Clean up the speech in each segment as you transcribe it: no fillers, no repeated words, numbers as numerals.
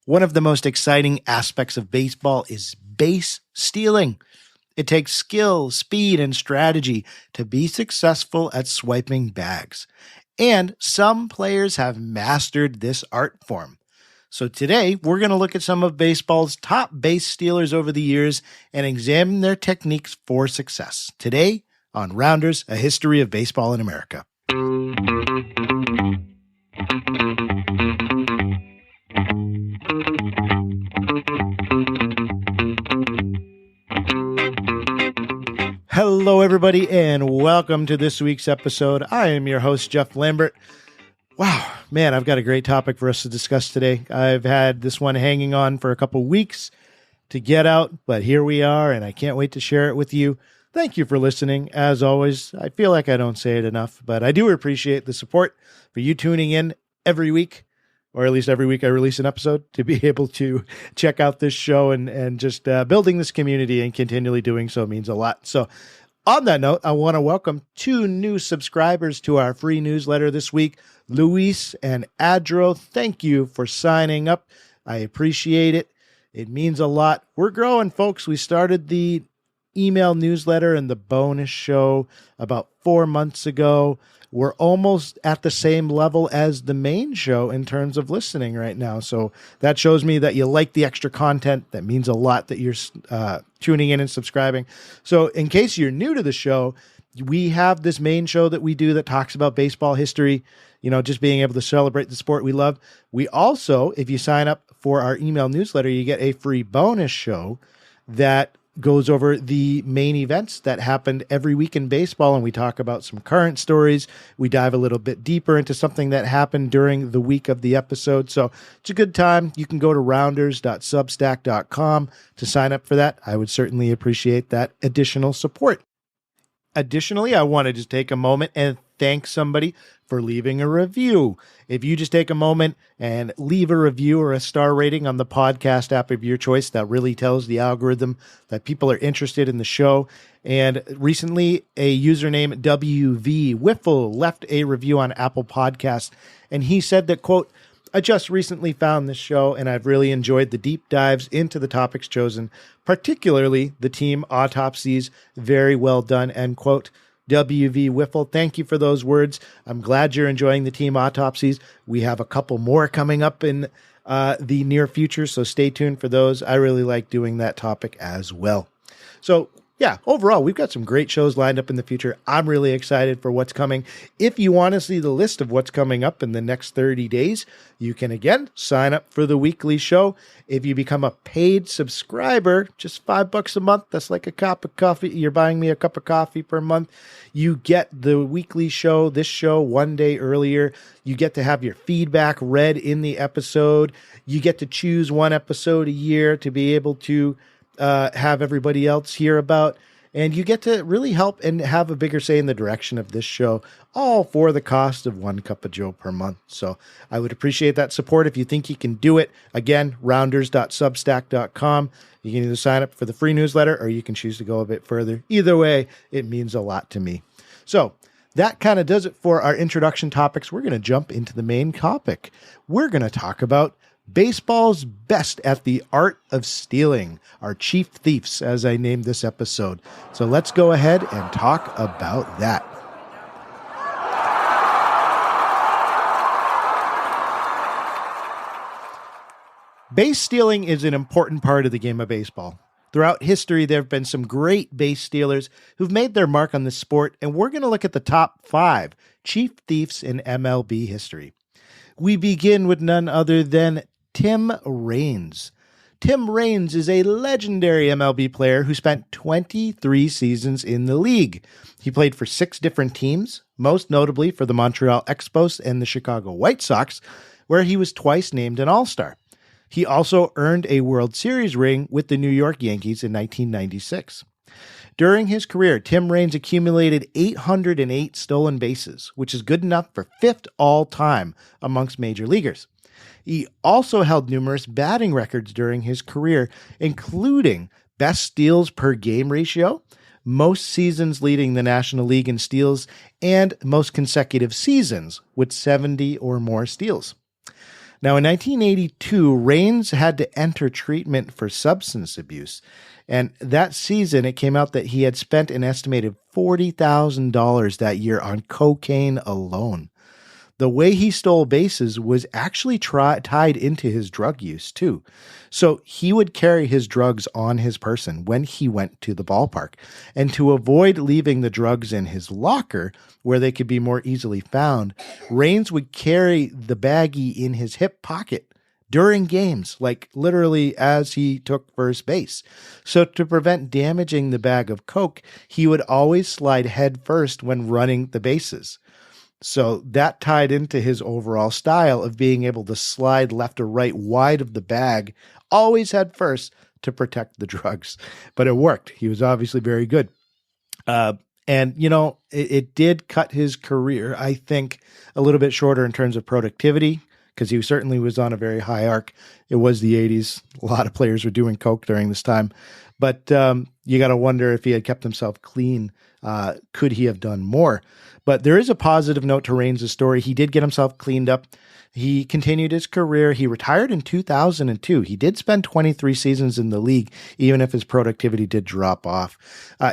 One of the most exciting aspects of baseball is base stealing. It takes skill, speed, and strategy to be successful at swiping bags. And some players have mastered this art form. So today, we're going to look at some of baseball's top base stealers over the years and examine their techniques for success. Today on Rounders, A History of Baseball in America. Hello, everybody, and welcome to this week's episode. I am your host, Jeff Lambert. Wow, man, I've got a great topic for us to discuss today. I've had this one hanging on for a couple weeks to get out, but here we are, and I can't wait to share it with you. Thank you for listening. As always, I feel like I don't say it enough, but I do appreciate the support for you tuning in every week, or at least every week I release an episode, to be able to check out this show and just building this community and continually doing so means a lot. So on that note, I want to welcome 2 new subscribers to our free newsletter this week, Luis and Adro. Thank you for signing up. I appreciate it. It means a lot. We're growing, folks. We started the email newsletter and the bonus show about 4 months ago. We're almost at the same level as the main show in terms of listening right now. So that shows me that you like the extra content. That means a lot that you're tuning in and subscribing. So in case you're new to the show, we have this main show that we do that talks about baseball history, just being able to celebrate the sport we love. We also, if you sign up for our email newsletter, you get a free bonus show that goes over the main events that happened every week in baseball, and we talk about some current stories. We dive a little bit deeper into something that happened during the week of the episode. So it's a good time. You can go to rounders.substack.com to sign up for that. I would certainly appreciate that additional support. Additionally, I want to just take a moment and thank somebody for leaving a review. If you just take a moment and leave a review or a star rating on the podcast app of your choice, that really tells the algorithm that people are interested in the show. And recently, a username WV Wiffle left a review on Apple Podcasts, and he said that, quote, "I just recently found this show, and I've really enjoyed the deep dives into the topics chosen, particularly the team autopsies. Very well done," end quote. WV Wiffle, thank you for those words. I'm glad you're enjoying the team autopsies. We have a couple more coming up in the near future, so stay tuned for those. I really like doing that topic as well. So yeah, overall, we've got some great shows lined up in the future. I'm really excited for what's coming. If you want to see the list of what's coming up in the next 30 days, you can, again, sign up for the weekly show. If you become a paid subscriber, just $5 a month, that's like a cup of coffee. You're buying me a cup of coffee per month. You get the weekly show, this show, 1 day earlier. You get to have your feedback read in the episode. You get to choose one episode a year to be able to have everybody else hear about, and you get to really help and have a bigger say in the direction of this show, all for the cost of 1 cup of joe per month. So I would appreciate that support if you think you can do it. Again, rounders.substack.com. You can either sign up for the free newsletter or you can choose to go a bit further. Either way, it means a lot to me. So that kind of does it for our introduction topics. We're going to jump into the main topic. We're going to talk about baseball's best at the art of stealing, our chief thieves, as I named this episode. So let's go ahead and talk about that. Base stealing is an important part of the game of baseball. Throughout history, there have been some great base stealers who've made their mark on the sport, and we're going to look at the top 5 chief thieves in MLB history. We begin with none other than Tim Raines. Tim Raines is a legendary MLB player who spent 23 seasons in the league. He played for 6 different teams, most notably for the Montreal Expos and the Chicago White Sox, where he was twice named an All-Star. He also earned a World Series ring with the New York Yankees in 1996. During his career, Tim Raines accumulated 808 stolen bases, which is good enough for 5th all-time amongst major leaguers. He also held numerous batting records during his career, including best steals per game ratio, most seasons leading the National League in steals, and most consecutive seasons with 70 or more steals. Now, in 1982, Raines had to enter treatment for substance abuse. And that season, it came out that he had spent an estimated $40,000 that year on cocaine alone. The way he stole bases was actually tied into his drug use, too. So he would carry his drugs on his person when he went to the ballpark. And to avoid leaving the drugs in his locker, where they could be more easily found, Raines would carry the baggie in his hip pocket during games, like literally as he took first base. So to prevent damaging the bag of coke, he would always slide head first when running the bases. So that tied into his overall style of being able to slide left or right wide of the bag, always head first to protect the drugs. But it worked. He was obviously very good. And, you know, it did cut his career, I think, a little bit shorter in terms of productivity, because he certainly was on a very high arc. It was the 80s. A lot of players were doing coke during this time. But you got to wonder if he had kept himself clean, could he have done more? But there is a positive note to Raines' story. He did get himself cleaned up. He continued his career. He retired in 2002. He did spend 23 seasons in the league, even if his productivity did drop off.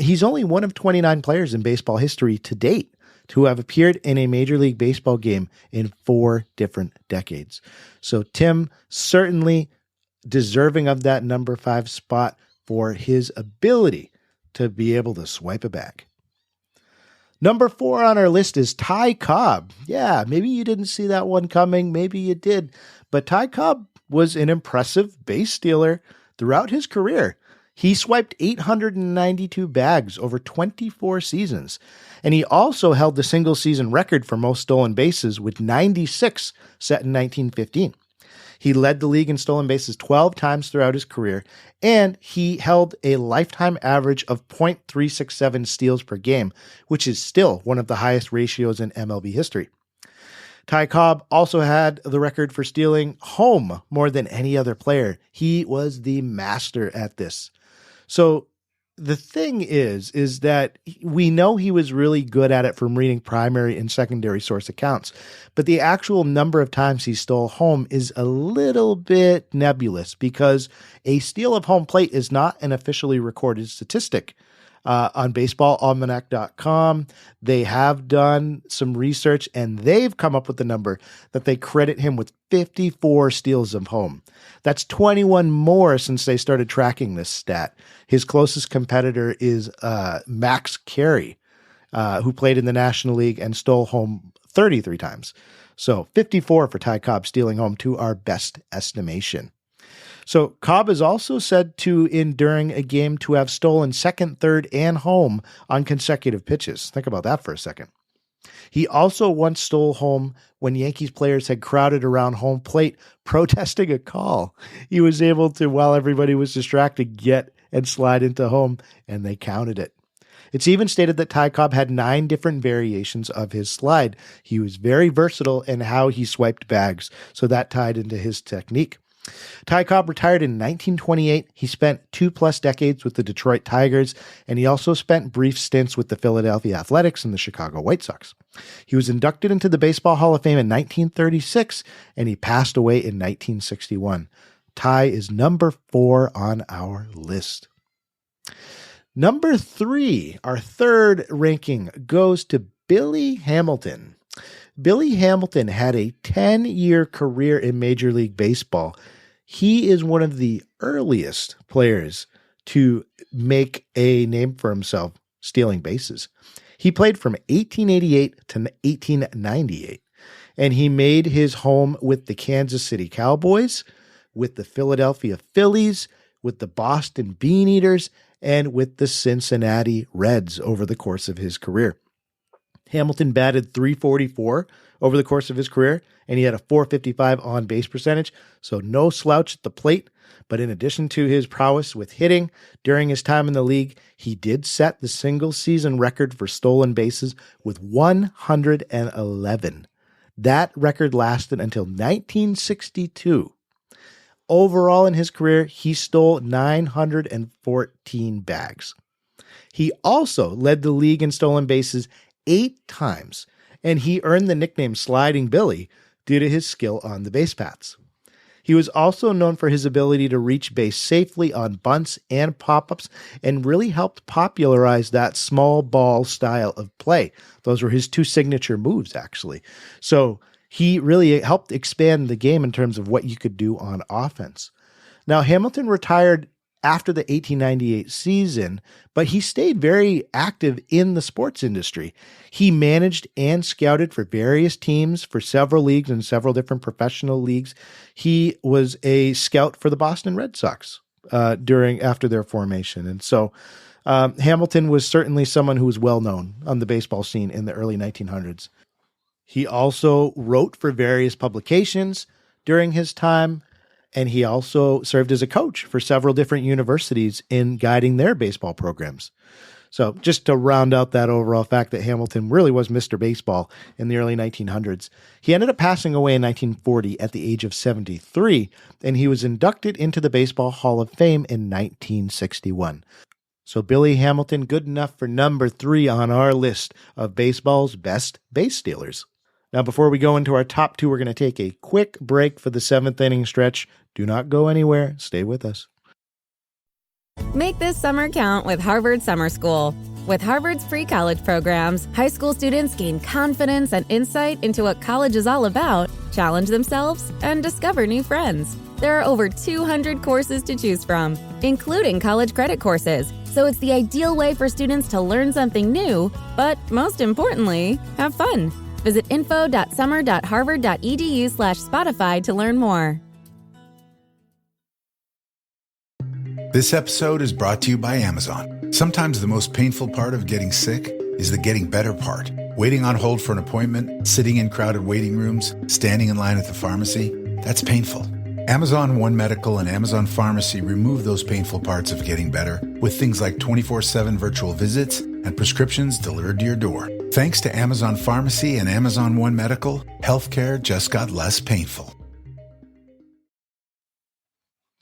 He's only one of 29 players in baseball history to date to have appeared in a Major League Baseball game in 4 different decades. So Tim, certainly deserving of that number 5 spot for his ability to be able to swipe it back. Number 4 on our list is Ty Cobb. Yeah, maybe you didn't see that one coming. Maybe you did. But Ty Cobb was an impressive base stealer throughout his career. He swiped 892 bags over 24 seasons. And he also held the single season record for most stolen bases with 96 set in 1915. He led the league in stolen bases 12 times throughout his career, and he held a lifetime average of .367 steals per game, which is still one of the highest ratios in MLB history. Ty Cobb also had the record for stealing home more than any other player. He was the master at this. So the thing is that we know he was really good at it from reading primary and secondary source accounts, but the actual number of times he stole home is a little bit nebulous because a steal of home plate is not an officially recorded statistic. On baseballalmanac.com, they have done some research and they've come up with the number that they credit him with 54 steals of home. That's 21 more since they started tracking this stat. His closest competitor is Max Carey, who played in the National League and stole home 33 times. So 54 for Ty Cobb stealing home to our best estimation. So Cobb is also said to, during a game, to have stolen second, third, and home on consecutive pitches. Think about that for a second. He also once stole home when Yankees players had crowded around home plate protesting a call. He was able to, while everybody was distracted, get and slide into home, and they counted it. It's even stated that Ty Cobb had 9 different variations of his slide. He was very versatile in how he swiped bags, so that tied into his technique. Ty Cobb retired in 1928. He spent 2+ decades with the Detroit Tigers, and he also spent brief stints with the Philadelphia Athletics and the Chicago White Sox. He was inducted into the Baseball Hall of Fame in 1936, and he passed away in 1961. Ty is number 4 on our list. Number 3, our third ranking, goes to Billy Hamilton. Billy Hamilton had a 10-year career in Major League Baseball. He is one of the earliest players to make a name for himself stealing bases. He played from 1888 to 1898, and he made his home with the Kansas City Cowboys, with the Philadelphia Phillies, with the Boston Beaneaters, and with the Cincinnati Reds over the course of his career. Hamilton batted .344 over the course of his career, and he had a .455 on-base percentage, so no slouch at the plate. But in addition to his prowess with hitting, during his time in the league, he did set the single-season record for stolen bases with 111. That record lasted until 1962. Overall in his career, he stole 914 bags. He also led the league in stolen bases 8 times, and he earned the nickname Sliding Billy due to his skill on the base paths. He was also known for his ability to reach base safely on bunts and pop-ups and really helped popularize that small ball style of play. Those were his two signature moves, actually. So he really helped expand the game in terms of what you could do on offense. Now, Hamilton retired after the 1898 season, but he stayed very active in the sports industry. He managed and scouted for various teams for several leagues and several different professional leagues. He was a scout for the Boston Red Sox after their formation. And so Hamilton was certainly someone who was well known on the baseball scene in the early 1900s. He also wrote for various publications during his time, and he also served as a coach for several different universities in guiding their baseball programs. So just to round out that overall fact that Hamilton really was Mr. Baseball in the early 1900s, he ended up passing away in 1940 at the age of 73, and he was inducted into the Baseball Hall of Fame in 1961. So Billy Hamilton, good enough for number 3 on our list of baseball's best base stealers. Now, before we go into our top 2, we're going to take a quick break for the 7th inning stretch. Do not go anywhere. Stay with us. Make this summer count with Harvard Summer School. With Harvard's free college programs, high school students gain confidence and insight into what college is all about, challenge themselves, and discover new friends. There are over 200 courses to choose from, including college credit courses. So it's the ideal way for students to learn something new, but most importantly, have fun. Visit info.summer.harvard.edu/Spotify to learn more. This episode is brought to you by Amazon. Sometimes the most painful part of getting sick is the getting better part. Waiting on hold for an appointment, sitting in crowded waiting rooms, standing in line at the pharmacy, that's painful. Amazon One Medical and Amazon Pharmacy remove those painful parts of getting better with things like 24/7 virtual visits and prescriptions delivered to your door. Thanks to Amazon Pharmacy and Amazon One Medical, healthcare just got less painful.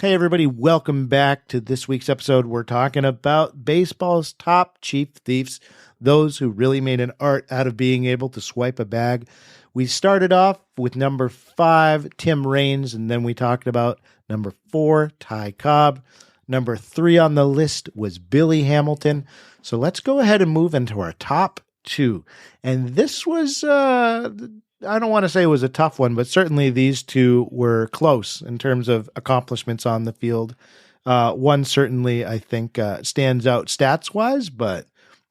Hey, everybody. Welcome back to this week's episode. We're talking about baseball's top chief thieves, those who really made an art out of being able to swipe a bag. We started off with number 5, Tim Raines, and then we talked about number 4, Ty Cobb. Number 3 on the list was Billy Hamilton. So let's go ahead and move into our top 2. And this was, I don't want to say it was a tough one, but certainly these two were close in terms of accomplishments on the field. One certainly, I think, stands out stats-wise, but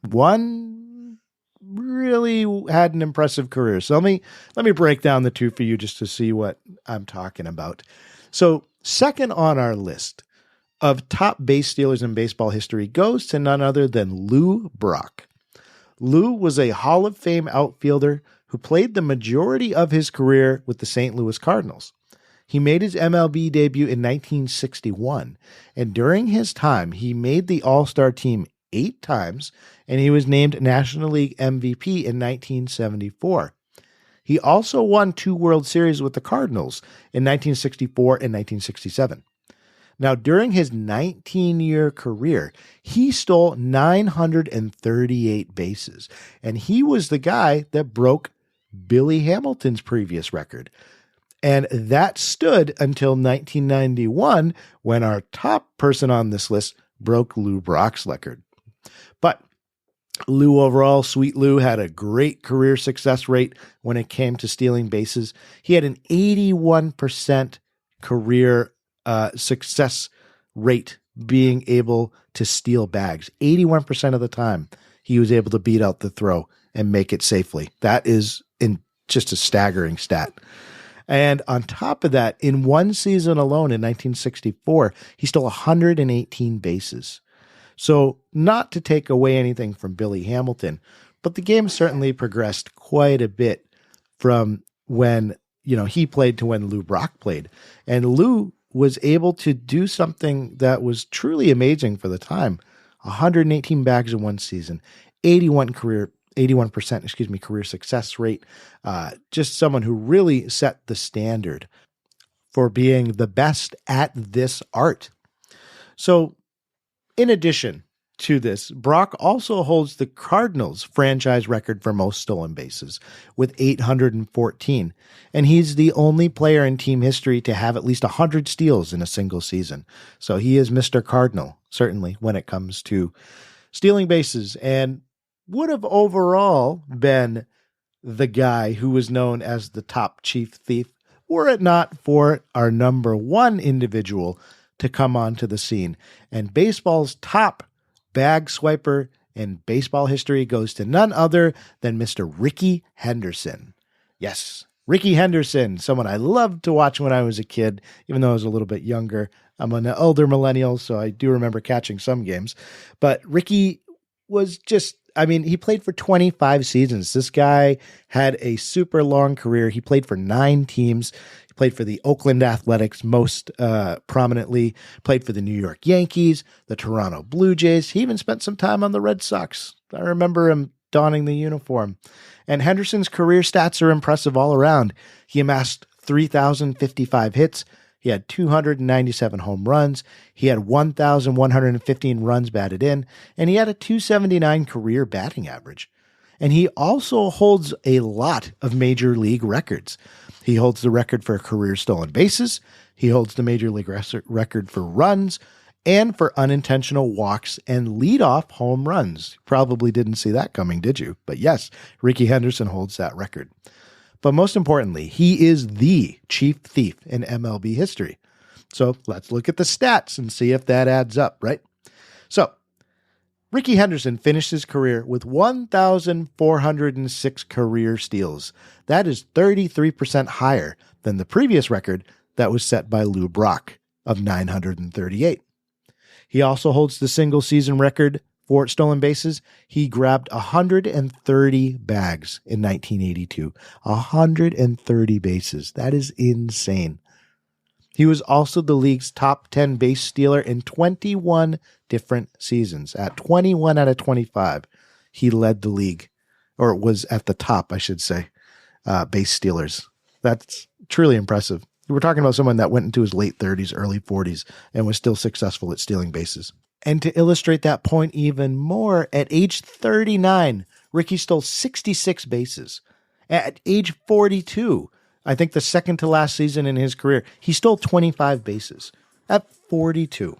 one really had an impressive career. So let me break down the two for you just to see what I'm talking about. So second on our list of top base stealers in baseball history goes to none other than Lou Brock. Lou was a Hall of Fame outfielder who played the majority of his career with the St. Louis Cardinals. He made his MLB debut in 1961, and during his time, he made the All-Star team 8 times, and he was named National League MVP in 1974. He also won 2 World Series with the Cardinals in 1964 and 1967. Now, during his 19-year career, he stole 938 bases, and he was the guy that broke Billy Hamilton's previous record. And that stood until 1991 when our top person on this list broke Lou Brock's record. But Lou overall, Sweet Lou, had a great career success rate when it came to stealing bases. He had an 81% career success rate being able to steal bags. 81% of the time he was able to beat out the throw and make it safely. That is just a staggering stat. And on top of that, in one season alone in 1964, he stole 118 bases. So not to take away anything from Billy Hamilton, but the game certainly progressed quite a bit from when, he played to when Lou Brock played. And Lou was able to do something that was truly amazing for the time. 118 bags in one season, 81% career success rate. Just someone who really set the standard for being the best at this art. So in addition to this, Brock also holds the Cardinals franchise record for most stolen bases with 814. And he's the only player in team history to have at least 100 steals in a single season. So he is Mr. Cardinal, certainly, when it comes to stealing bases, and would have overall been the guy who was known as the top chief thief were it not for our number one individual to come onto the scene. And baseball's top bag swiper in baseball history goes to none other than Mr. Rickey Henderson. Yes, Rickey Henderson, someone I loved to watch when I was a kid, even though I was a little bit younger. I'm an older millennial, so I do remember catching some games. But Rickey was just, he played for 25 seasons. This guy had a super long career. He played for 9 teams. He played for the Oakland Athletics most prominently, played for the New York Yankees, the Toronto Blue Jays. He even spent some time on the Red Sox. I remember him donning the uniform. And Henderson's career stats are impressive all around. He amassed 3,055 hits. He had 297 home runs. He had 1,115 runs batted in, and he had a 279 career batting average. And he also holds a lot of major league records. He holds the record for career stolen bases. He holds the major league record for runs and for unintentional walks and leadoff home runs. Probably didn't see that coming, did you? But yes, Rickey Henderson holds that record. But most importantly, he is the chief thief in MLB history. So let's look at the stats and see if that adds up, right? So Rickey Henderson finished his career with 1,406 career steals. That is 33% higher than the previous record that was set by Lou Brock of 938. He also holds the single season record for stolen bases. He grabbed 130 bags in 1982. 130 bases. That is insane. He was also the league's top 10 base stealer in 21 different seasons. At 21 out of 25, he led the league, or was at the top, I should say, base stealers. That's truly impressive. We're talking about someone that went into his late 30s, early 40s, and was still successful at stealing bases. And to illustrate that point even more, at age 39, Rickey stole 66 bases. At age 42, I think the second to last season in his career, he stole 25 bases at 42.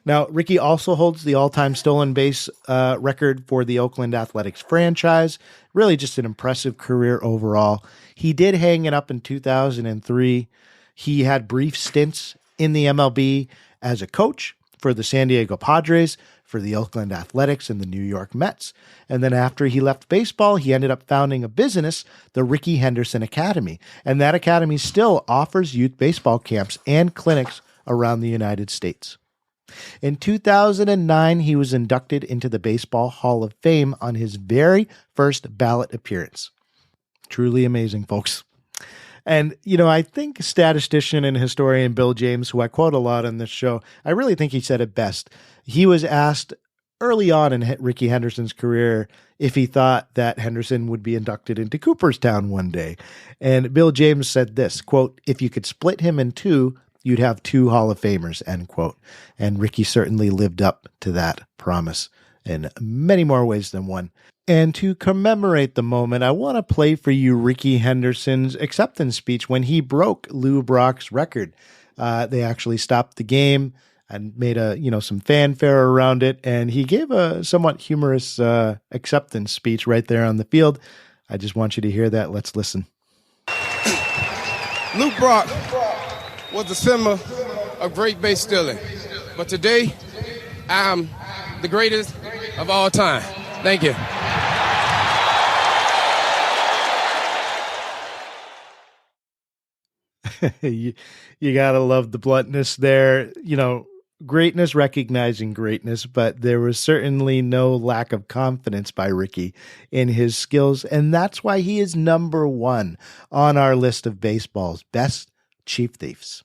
Now, Rickey also holds the all-time stolen base record for the Oakland Athletics franchise. Really just an impressive career overall. He did hang it up in 2003. He had brief stints in the MLB as a coach for the San Diego Padres, for the Oakland Athletics, and the New York Mets. And then after he left baseball, he ended up founding a business, the Rickey Henderson Academy. And that academy still offers youth baseball camps and clinics around the United States. In 2009, he was inducted into the Baseball Hall of Fame on his very first ballot appearance. Truly amazing, folks. And, I think statistician and historian Bill James, who I quote a lot on this show, I really think he said it best. He was asked early on in Rickey Henderson's career if he thought that Henderson would be inducted into Cooperstown one day. And Bill James said this, quote, "If you could split him in two, you'd have 2 Hall of Famers," end quote. And Rickey certainly lived up to that promise in many more ways than one. And to commemorate the moment, I want to play for you Rickey Henderson's acceptance speech when he broke Lou Brock's record. They actually stopped the game and made some fanfare around it, and he gave a somewhat humorous acceptance speech right there on the field. I just want you to hear that. Let's listen. Lou Brock was the symbol of great base stealing, but today I'm the greatest of all time. Thank you. you gotta love the bluntness there. Greatness recognizing greatness, but there was certainly no lack of confidence by Rickey in his skills, and that's why he is number 1 on our list of baseball's best chief thieves.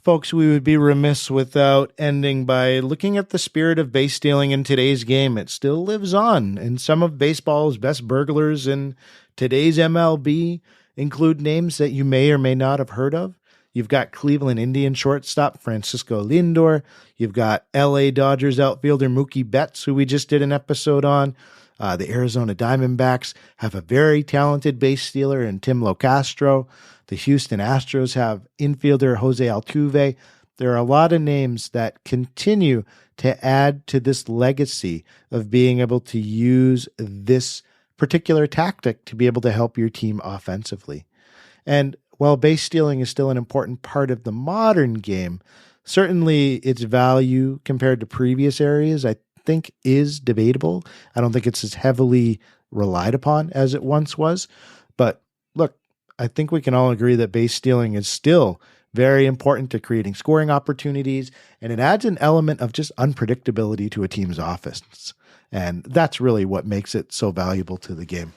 Folks, we would be remiss without ending by looking at the spirit of base stealing in today's game. It still lives on, and some of baseball's best burglars in today's MLB include names that you may or may not have heard of. You've got Cleveland Indians shortstop Francisco Lindor. You've got LA Dodgers outfielder Mookie Betts, who we just did an episode on. The Arizona Diamondbacks have a very talented base stealer in Tim Locastro. The Houston Astros have infielder Jose Altuve. There are a lot of names that continue to add to this legacy of being able to use this particular tactic to be able to help your team offensively. And while base stealing is still an important part of the modern game, certainly its value compared to previous areas, I think, is debatable. I don't think it's as heavily relied upon as it once was. But look, I think we can all agree that base stealing is still very important to creating scoring opportunities, and it adds an element of just unpredictability to a team's offense. And that's really what makes it so valuable to the game.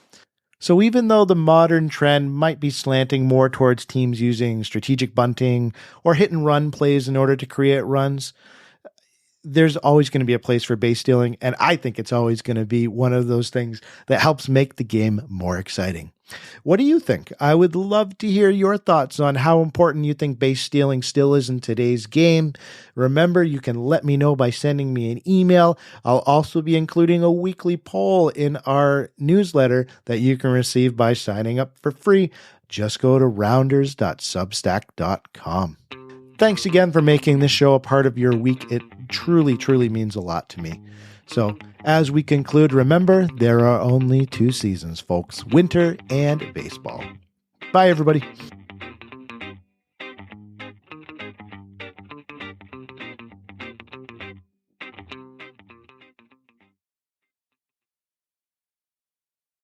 So even though the modern trend might be slanting more towards teams using strategic bunting or hit and run plays in order to create runs, there's always going to be a place for base stealing, and I think it's always going to be one of those things that helps make the game more exciting. What do you think? I would love to hear your thoughts on how important you think base stealing still is in today's game. Remember, you can let me know by sending me an email. I'll also be including a weekly poll in our newsletter that you can receive by signing up for free. Just go to rounders.substack.com. Thanks again for making this show a part of your week. It truly, truly means a lot to me. So as we conclude, remember, there are only two seasons, folks, winter and baseball. Bye, everybody.